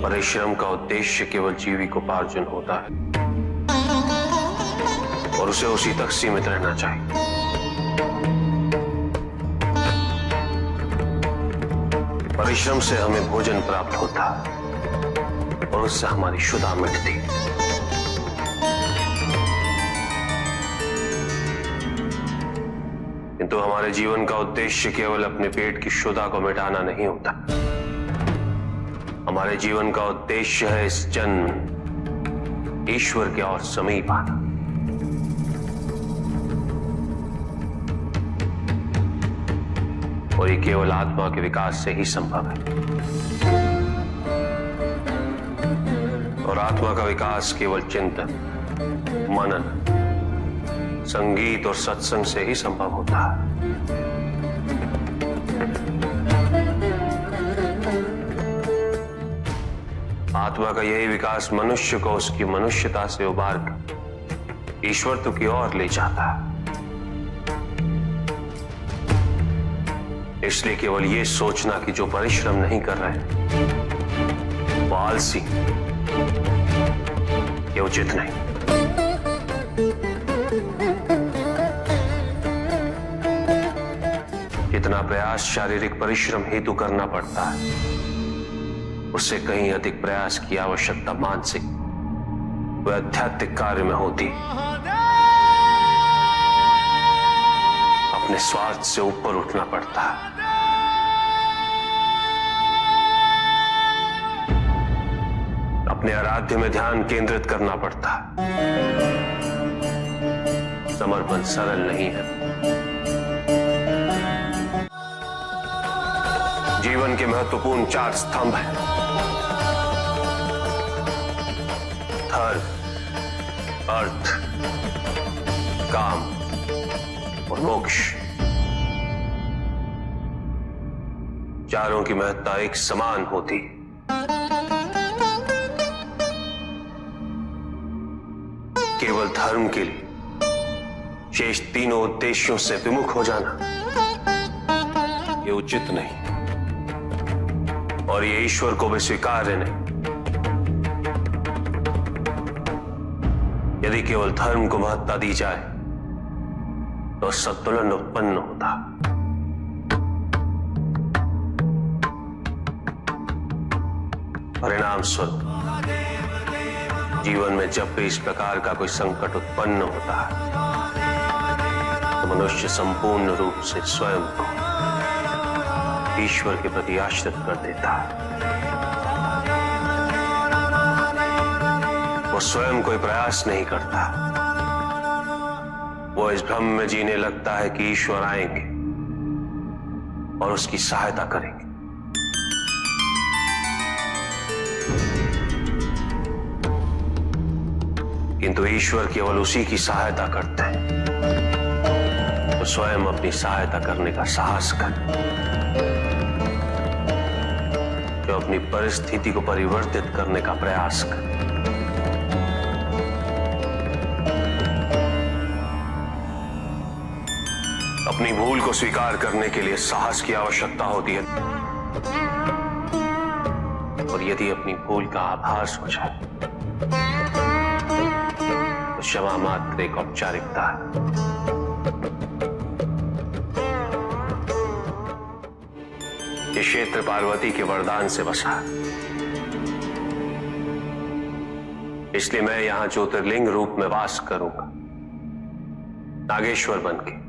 परिश्रम का उद्देश्य केवल जीविकोपार्जन होता है और उसे उसी तक सीमित रहना चाहिए। परिश्रम से हमें भोजन प्राप्त होता है और उससे हमारी क्षुधा मिटती। किंतु हमारे जीवन का उद्देश्य केवल अपने पेट की क्षुधा को मिटाना नहीं होता। हमारे जीवन का उद्देश्य है इस जन्म ईश्वर के और समीप आना। और ये केवल आत्मा के विकास से ही संभव है। और आत्मा का विकास केवल चिंतन, मनन, संगीत और सत्संग से ही संभव होता है। आत्मा का यही विकास मनुष्य को उसकी मनुष्यता से उबार कर ईश्वरत्व की ओर ले जाता है। इसलिए केवल यह सोचना कि जो परिश्रम नहीं कर रहे वो आलसी, ये उचित नहीं। जितना प्रयास शारीरिक परिश्रम हेतु करना पड़ता है, उससे कहीं अधिक प्रयास की आवश्यकता मानसिक व आध्यात्मिक कार्य में होती। अपने स्वार्थ से ऊपर उठना पड़ता है। अपने आराध्य में ध्यान केंद्रित करना पड़ता है। समर्पण सरल नहीं है। जीवन के महत्वपूर्ण 4 स्तंभ हैं: धर्म, अर्थ, काम और मोक्ष। चारों की महत्ता एक समान होती है। केवल धर्म के लिए शेष तीनों उद्देश्यों से विमुख हो जाना ये उचित नहीं और ये ईश्वर को भी स्वीकार्य नहीं। यदि केवल धर्म को महत्ता दी जाए तो संतुलन उत्पन्न होता। परिणाम स्वरूप जीवन में जब भी इस प्रकार का कोई संकट उत्पन्न होता है तो मनुष्य संपूर्ण रूप से स्वयं को ईश्वर के प्रति आश्रित कर देता है। वो स्वयं कोई प्रयास नहीं करता। वो इस भ्रम में जीने लगता है कि ईश्वर आएंगे और उसकी सहायता करेंगे। किंतु ईश्वर केवल उसी की सहायता करते हैं तो स्वयं अपनी सहायता करने का साहस करे, जो अपनी परिस्थिति को परिवर्तित करने का प्रयास करे। अपनी भूल को स्वीकार करने के लिए साहस की आवश्यकता होती है। और यदि अपनी भूल का आभास हो जाए तो क्षमा मात्र एक औपचारिकता है। ये क्षेत्र पार्वती के वरदान से बसा है, इसलिए मैं यहां ज्योतिर्लिंग रूप में वास करूंगा, नागेश्वर बनके।